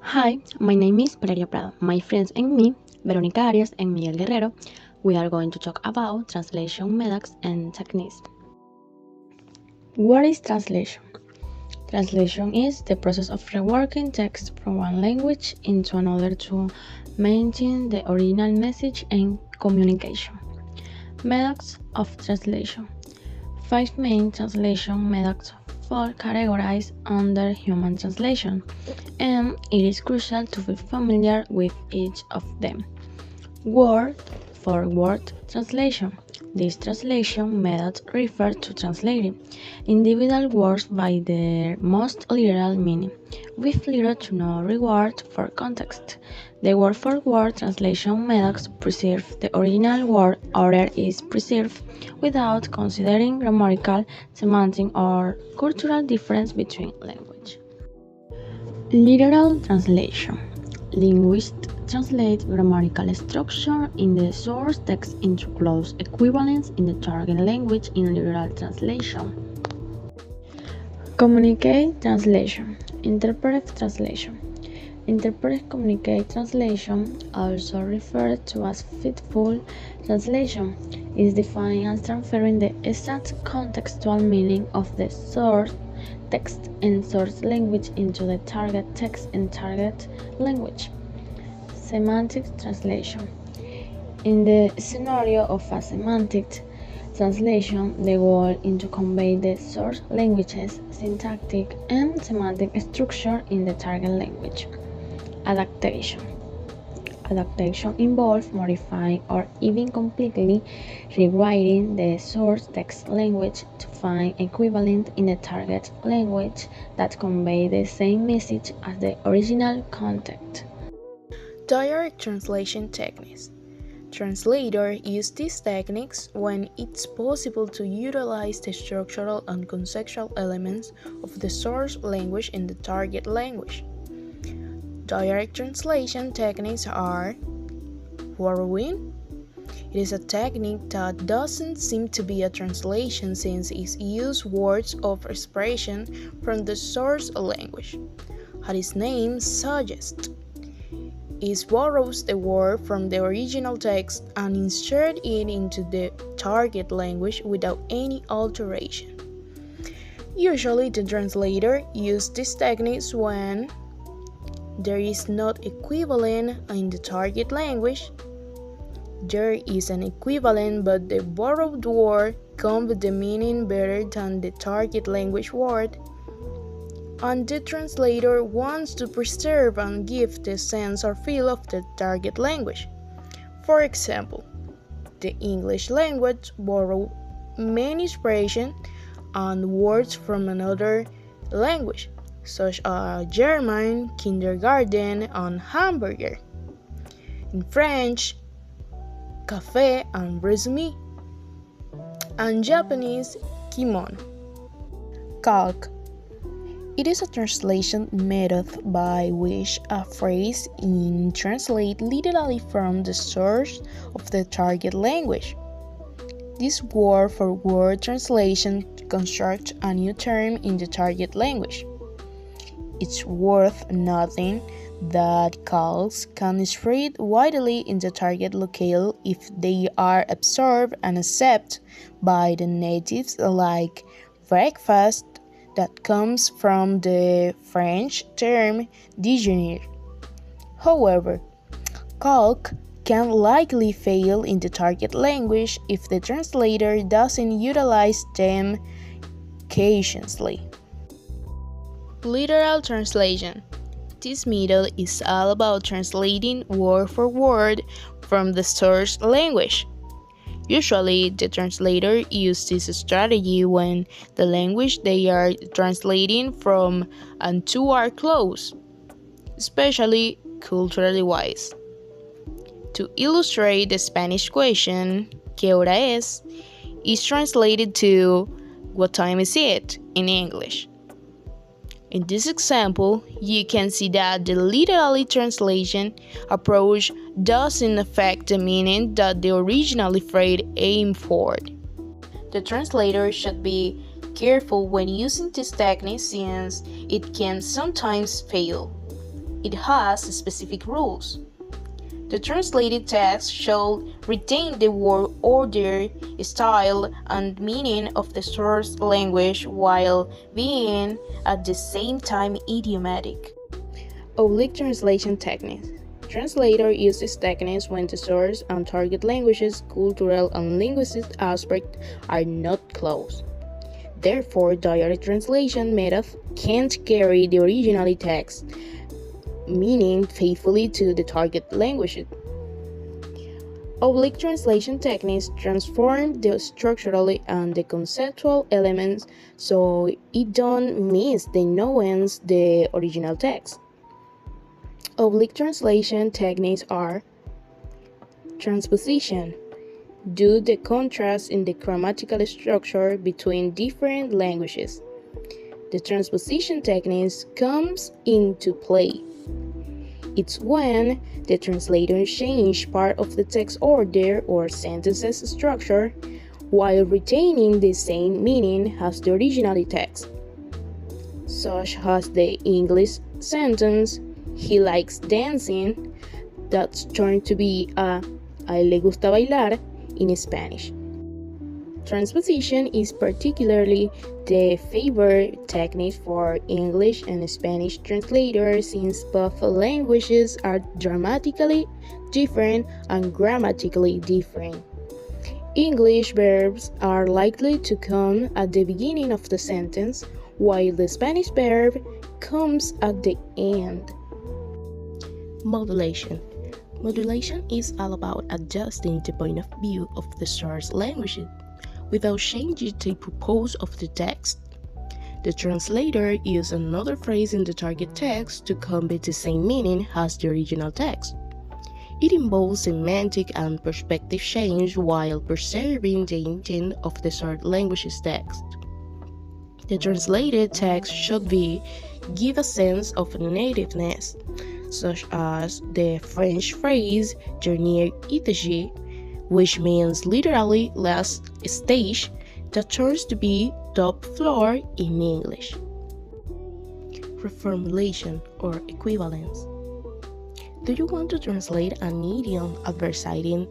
Hi, my name is Valeria Prado. My friends and me, Veronica Arias and Miguel Guerrero, we are going to talk about translation methods and techniques. What is translation? Translation is the process of reworking text from one language into another to maintain the original message and communication. Methods of translation. 5 main translation methods fall categorized under human translation, and it is crucial to be familiar with each of them. Word for word translation. This translation method refers to translating individual words by their most literal meaning, with little to no regard for context. The word for word translation methods preserve the original word order is preserved without considering grammatical, semantic, or cultural difference between language. Literal translation. Linguists translate grammatical structure in the source text into close equivalents in the target language in literal translation. Communicate translation. Interpret translation. Interpret communicate translation, also referred to as faithful translation, is defined as transferring the exact contextual meaning of the source text and source language into the target text and target language. Semantic translation. In the scenario of a semantic translation, the goal is to convey the source language's syntactic and semantic structure in the target language. Adaptation. Adaptation involves modifying or even completely rewriting the source text language to find equivalent in the target language that convey the same message as the original content. Direct translation techniques. Translators use these techniques when it's possible to utilize the structural and conceptual elements of the source language in the target language. Direct translation techniques are borrowing. It is a technique that doesn't seem to be a translation since it uses words of expression from the source language. As its name suggests, it borrows the word from the original text and inserts it into the target language without any alteration. Usually, the translator uses these techniques when there is not equivalent in the target language. There is an equivalent, but the borrowed word comes with the meaning better than the target language word, and the translator wants to preserve and give the sense or feel of the target language. For example, the English language borrows many expressions and words from another language, such as German, kindergarten, and hamburger. In French, café and résumé, and Japanese, kimono. Calque. It is a translation method by which a phrase is translated literally from the source of the target language. This word-for-word translation constructs a new term in the target language. It's worth noting that calques can spread widely in the target locale if they are absorbed and accepted by the natives, like breakfast, that comes from the French term déjeuner. However, calque can likely fail in the target language if the translator doesn't utilize them consciously. Literal translation. This method is all about translating word for word from the source language. Usually, the translator uses this strategy when the language they are translating from and to are close, especially culturally wise. To illustrate the Spanish question, ¿Qué hora es?, is translated to ¿What time is it?, in English. In this example, you can see that the literally translation approach doesn't affect the meaning that the original phrase aimed for. The translator should be careful when using this technique since it can sometimes fail. it has specific rules. The translated text should retain the word order, style, and meaning of the source language while being at the same time idiomatic. Oblique translation techniques. Translator uses techniques when the source and target language's cultural and linguistic aspects are not close. Therefore, direct translation methods can't carry the original text meaning faithfully to the target language. Oblique translation techniques transform the structural and the conceptual elements so it don't miss the nuance the original text. Oblique translation techniques are transposition. Due to the contrast in the grammatical structure between different languages, the transposition techniques comes into play. It's when the translator changes part of the text order or sentence's structure while retaining the same meaning as the original text, such as the English sentence, "He likes dancing," that's turned to be a "A él le gusta bailar" in Spanish. Transposition is particularly the favored technique for English and Spanish translators since both languages are dramatically different and grammatically different. English verbs are likely to come at the beginning of the sentence, while the Spanish verb comes at the end. Modulation. Modulation is all about adjusting the point of view of the source language without changing the purpose of the text. The translator uses another phrase in the target text to convey the same meaning as the original text. It involves semantic and perspective change while preserving the intent of the source language's text. The translated text should give a sense of nativeness, such as the French phrase dernier étage, which means literally last stage, that turns to be top floor in English. Reformulation or equivalence. Do you want to translate an idiom, advertising,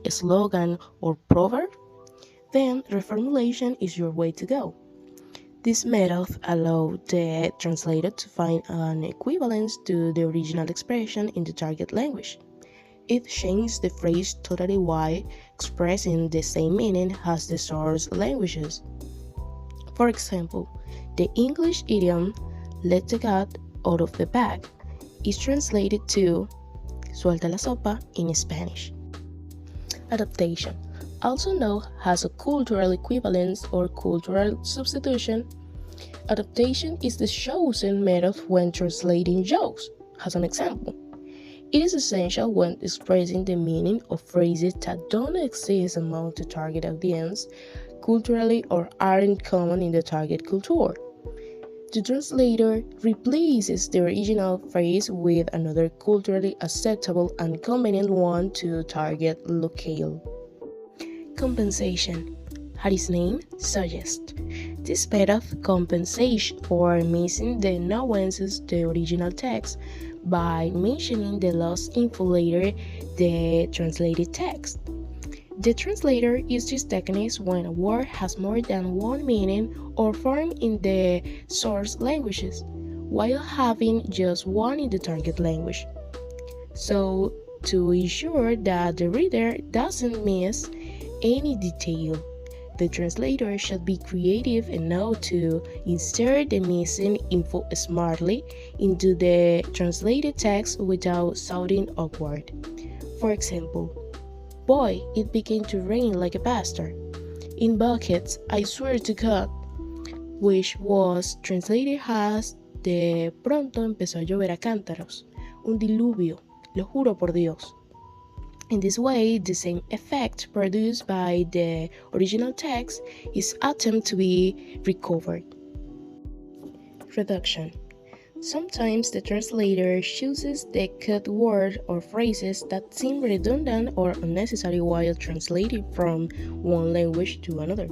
a slogan, or proverb? Then reformulation is your way to go. This method allows the translator to find an equivalence to the original expression in the target language. It changes the phrase totally while expressing the same meaning as the source languages. For example, the English idiom "let the cat out of the bag" is translated to "suelta la sopa" in Spanish. Adaptation, also known as a cultural equivalence or cultural substitution. Adaptation is the chosen method when translating jokes. As an example, it is essential when expressing the meaning of phrases that don't exist among the target audience culturally or aren't common in the target culture. The translator replaces the original phrase with another culturally acceptable and convenient one to target locale. Compensation. As its name suggests, this method compensates for missing the nuances of the original text by mentioning the lost info later the translated text. The translator uses techniques when a word has more than one meaning or form in the source languages, while having just one in the target language. So, to ensure that the reader doesn't miss any detail, the translator should be creative enough to insert the missing info smartly into the translated text without sounding awkward. For example, "Boy, it began to rain like a bastard. In buckets, I swear to God," which was translated as "De pronto empezó a llover a cántaros, un diluvio, lo juro por Dios." In this way, the same effect produced by the original text is attempted to be recovered. Reduction. Sometimes the translator chooses the cut word or phrases that seem redundant or unnecessary while translating from one language to another.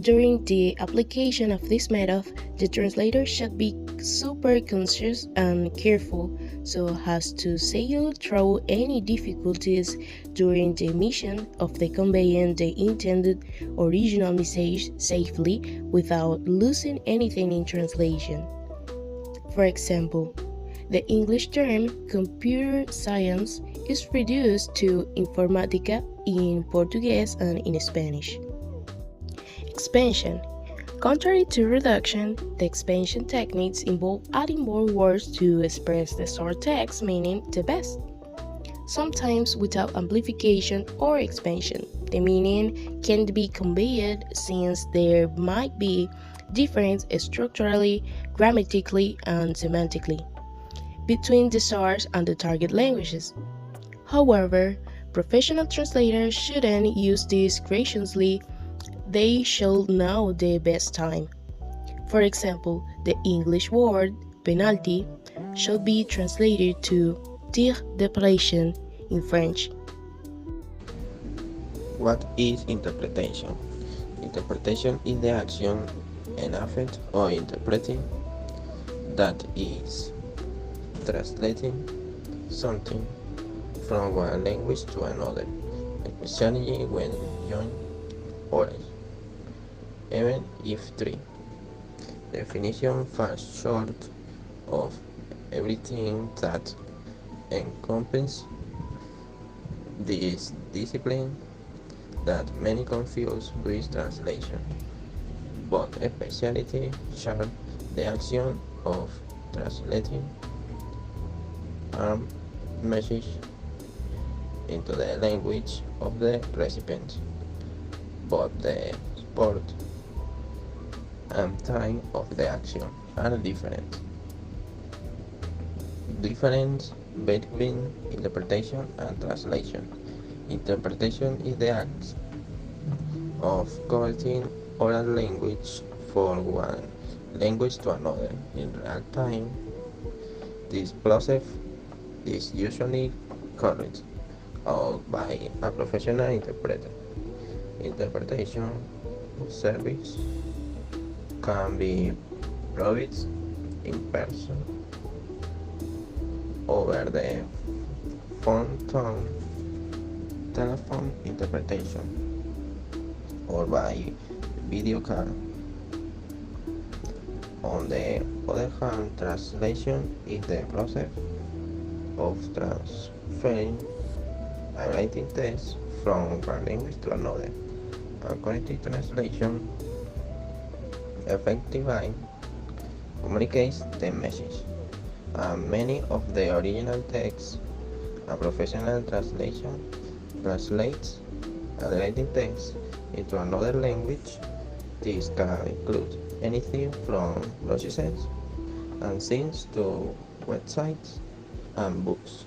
During the application of this method, the translator should be super conscious and careful so as to sail through any difficulties during the mission of the conveying the intended original message safely without losing anything in translation. For example, the English term computer science is reduced to informática in Portuguese and in Spanish. Expansion. Contrary to reduction, the expansion techniques involve adding more words to express the short text meaning the best. Sometimes without amplification or expansion, the meaning can't be conveyed since there might be difference structurally, grammatically, and semantically between the source and the target languages. However, professional translators shouldn't use this graciously. They should know the best time. For example, the English word penalty should be translated to tir de pression in French. What is interpretation? Interpretation is the action and effect of interpreting, that is, translating something from one language to another, especially when young others, even if three. Definition falls short of everything that encompasses this discipline that many confuse with translation, but especially share the action of translating a message into the language of the recipient, but the sport and time of the action are different. Difference between interpretation and translation. Interpretation is the act of converting oral language from one language to another in real time. This process is usually carried out by a professional interpreter. Interpretation service can be provided in person, over the phone, telephone interpretation, or by video call. On the other hand, translation is the process of transferring a writing text from one language to another. A correct translation effectively communicates the message. Many of the original texts, a professional translation translates a writing text into another language. This can include anything from brochures and scenes to websites and books.